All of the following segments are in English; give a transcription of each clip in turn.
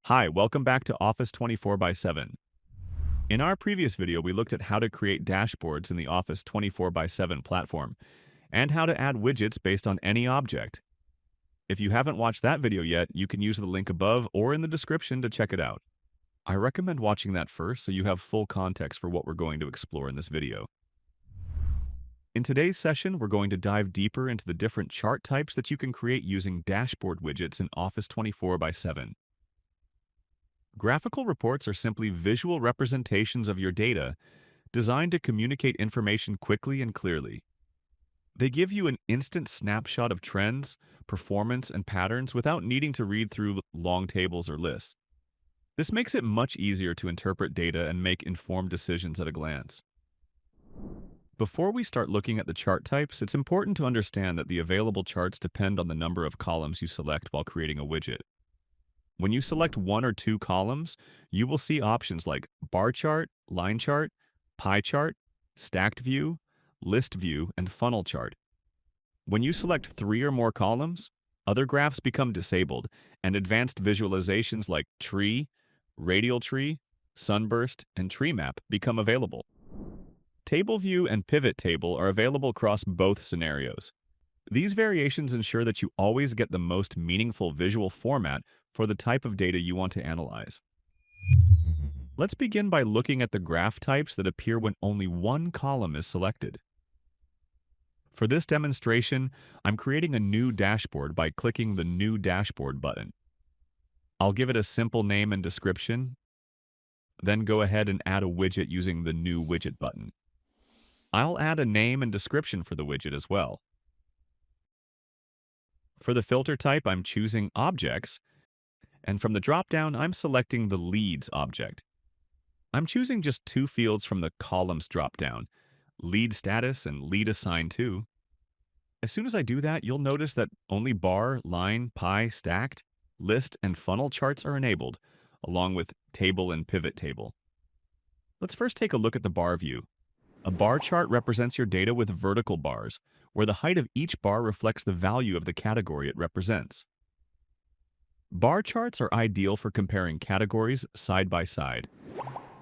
Hi, welcome back to Office 24 by 7. In our previous video, we looked at how to create dashboards in the Office 24 by 7 platform and how to add widgets based on any object. If you haven't watched that video yet, you can use the link above or in the description to check it out. I recommend watching that first so you have full context for what we're going to explore in this video. In today's session, we're going to dive deeper into the different chart types that you can create using dashboard widgets in Office 24 by 7. Graphical reports are simply visual representations of your data designed to communicate information quickly and clearly. They give you an instant snapshot of trends, performance, and patterns without needing to read through long tables or lists. This makes it much easier to interpret data and make informed decisions at a glance. Before we start looking at the chart types, it's important to understand that the available charts depend on the number of columns you select while creating a widget. When you select one or two columns, you will see options like bar chart, line chart, pie chart, stacked view, list view, and funnel chart. When you select three or more columns, other graphs become disabled, and advanced visualizations like tree, radial tree, sunburst, and tree map become available. Table view and pivot table are available across both scenarios. These variations ensure that you always get the most meaningful visual format for the type of data you want to analyze. Let's begin by looking at the graph types that appear when only one column is selected. For this demonstration, I'm creating a new dashboard by clicking the New Dashboard button. I'll give it a simple name and description, then go ahead and add a widget using the New Widget button. I'll add a name and description for the widget as well. For the filter type, I'm choosing Objects, and from the drop-down, I'm selecting the Leads object. I'm choosing just two fields from the Columns drop-down, Lead Status and Lead Assigned To. As soon as I do that, you'll notice that only bar, line, pie, stacked, list, and funnel charts are enabled, along with table and pivot table. Let's first take a look at the bar view. A bar chart represents your data with vertical bars, where the height of each bar reflects the value of the category it represents. Bar charts are ideal for comparing categories side by side.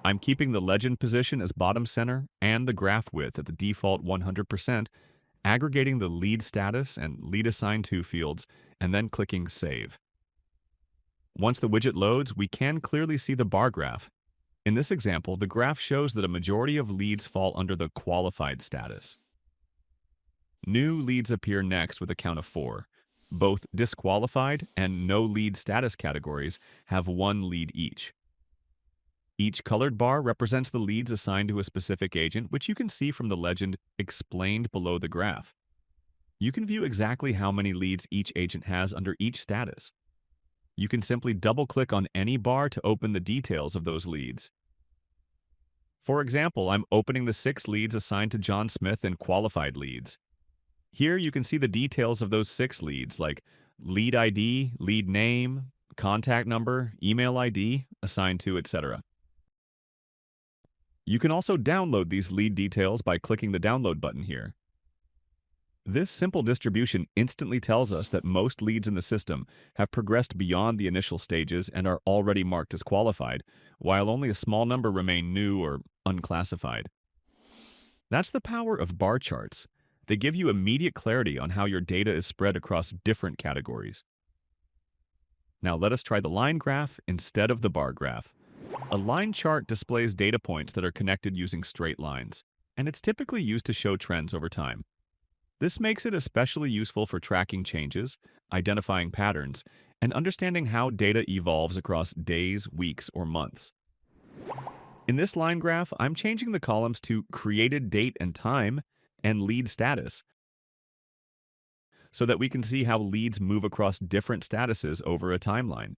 I'm keeping the legend position as bottom center and the graph width at the default 100%, aggregating the lead status and lead assigned to fields, and then clicking Save. Once the widget loads, we can clearly see the bar graph. In this example, the graph shows that a majority of leads fall under the qualified status. New leads appear next with a count of 4. Both disqualified and no lead status categories have 1 lead each. Each colored bar represents the leads assigned to a specific agent, which you can see from the legend explained below the graph. You can view exactly how many leads each agent has under each status. You can simply double-click on any bar to open the details of those leads. For example, I'm opening the 6 leads assigned to John Smith in qualified leads. Here you can see the details of those 6 leads like lead ID, lead name, contact number, email ID, assigned to, etc. You can also download these lead details by clicking the download button here. This simple distribution instantly tells us that most leads in the system have progressed beyond the initial stages and are already marked as qualified, while only a small number remain new or unclassified. That's the power of bar charts. They give you immediate clarity on how your data is spread across different categories. Now let us try the line graph instead of the bar graph. A line chart displays data points that are connected using straight lines, and it's typically used to show trends over time. This makes it especially useful for tracking changes, identifying patterns, and understanding how data evolves across days, weeks, or months. In this line graph, I'm changing the columns to created date and time and lead status so that we can see how leads move across different statuses over a timeline.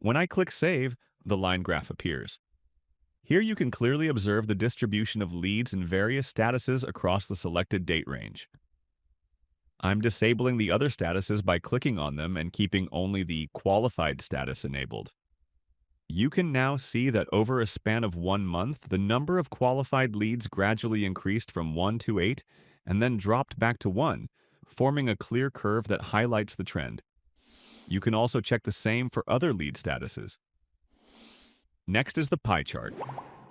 When I click Save, the line graph appears. Here you can clearly observe the distribution of leads in various statuses across the selected date range. I'm disabling the other statuses by clicking on them and keeping only the qualified status enabled. You can now see that over a span of 1 month, the number of qualified leads gradually increased from 1 to 8 and then dropped back to 1, forming a clear curve that highlights the trend. You can also check the same for other lead statuses. Next is the pie chart.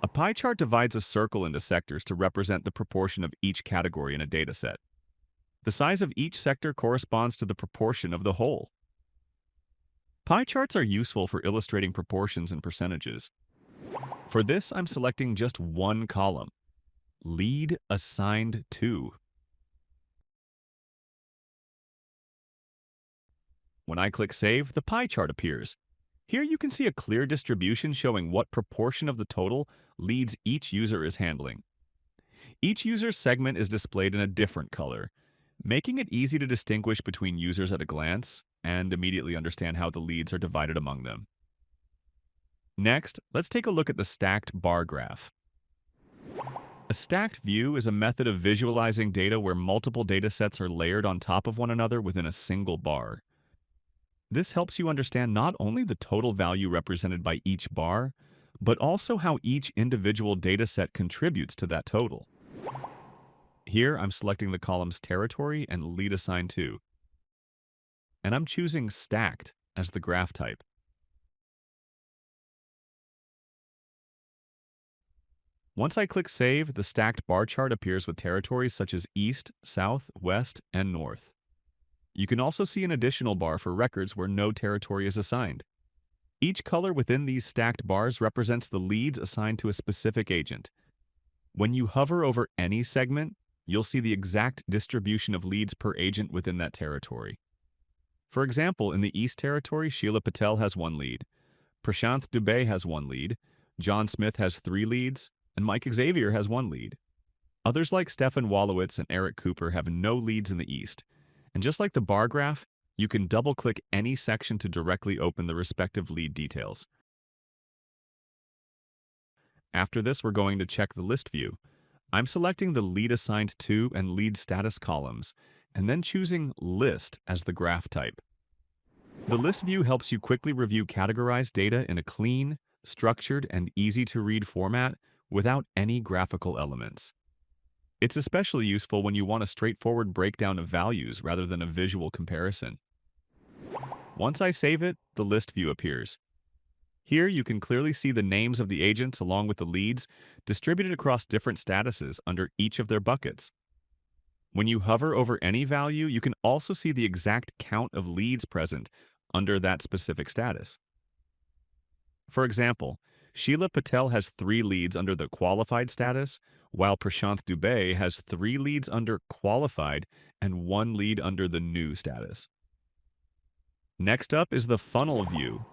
A pie chart divides a circle into sectors to represent the proportion of each category in a dataset. The size of each sector corresponds to the proportion of the whole. Pie charts are useful for illustrating proportions and percentages. For this, I'm selecting just one column, lead assigned to. When I click Save, the pie chart appears. Here you can see a clear distribution showing what proportion of the total leads each user is handling. Each user's segment is displayed in a different color, making it easy to distinguish between users at a glance and immediately understand how the leads are divided among them. Next, let's take a look at the stacked bar graph. A stacked view is a method of visualizing data where multiple datasets are layered on top of one another within a single bar. This helps you understand not only the total value represented by each bar, but also how each individual dataset contributes to that total. Here, I'm selecting the columns Territory and Lead Assigned To, and I'm choosing Stacked as the graph type. Once I click Save, the stacked bar chart appears with territories such as East, South, West, and North. You can also see an additional bar for records where no territory is assigned. Each color within these stacked bars represents the leads assigned to a specific agent. When you hover over any segment, you'll see the exact distribution of leads per agent within that territory. For example, in the East Territory, Sheila Patel has 1 lead, Prashanth Dubey has 1 lead, John Smith has 3 leads, and Mike Xavier has 1 lead. Others like Stefan Wallowitz and Eric Cooper have no leads in the East. And just like the bar graph, you can double-click any section to directly open the respective lead details. After this, we're going to check the list view. I'm selecting the Lead Assigned To and Lead Status columns, and then choosing List as the graph type. The list view helps you quickly review categorized data in a clean, structured, and easy-to-read format without any graphical elements. It's especially useful when you want a straightforward breakdown of values rather than a visual comparison. Once I save it, the list view appears. Here you can clearly see the names of the agents along with the leads distributed across different statuses under each of their buckets. When you hover over any value, you can also see the exact count of leads present under that specific status. For example, Sheila Patel has 3 leads under the qualified status, while Prashanth Dubey has 3 leads under qualified and 1 lead under the new status. Next up is the funnel view.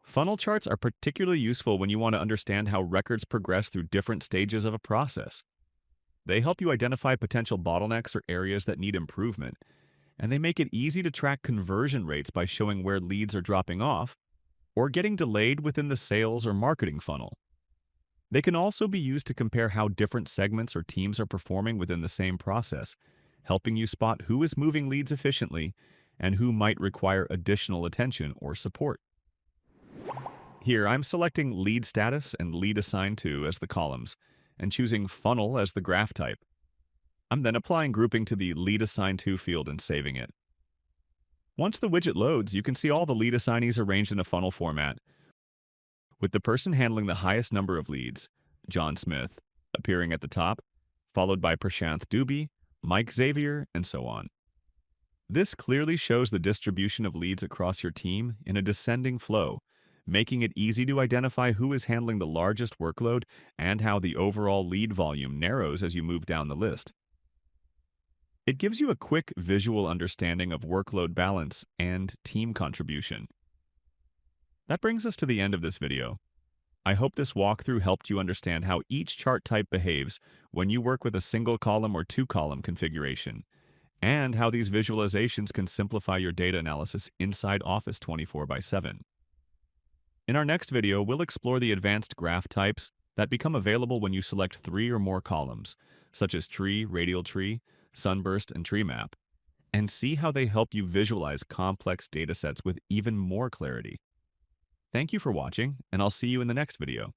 Funnel charts are particularly useful when you want to understand how records progress through different stages of a process. They help you identify potential bottlenecks or areas that need improvement, and they make it easy to track conversion rates by showing where leads are dropping off or getting delayed within the sales or marketing funnel. They can also be used to compare how different segments or teams are performing within the same process, helping you spot who is moving leads efficiently and who might require additional attention or support. Here, I'm selecting Lead Status and Lead Assigned To as the columns, and choosing Funnel as the graph type. I'm then applying grouping to the Lead Assigned To field and saving it. Once the widget loads, you can see all the lead assignees arranged in a funnel format, with the person handling the highest number of leads, John Smith, appearing at the top, followed by Prashanth Dubey, Mike Xavier, and so on. This clearly shows the distribution of leads across your team in a descending flow, making it easy to identify who is handling the largest workload and how the overall lead volume narrows as you move down the list. It gives you a quick visual understanding of workload balance and team contribution. That brings us to the end of this video. I hope this walkthrough helped you understand how each chart type behaves when you work with a single column or 2-column configuration, and how these visualizations can simplify your data analysis inside Office 24by7. In our next video, we'll explore the advanced graph types that become available when you select 3 or more columns, such as tree, radial tree, sunburst, and tree map, and see how they help you visualize complex datasets with even more clarity. Thank you for watching, and I'll see you in the next video.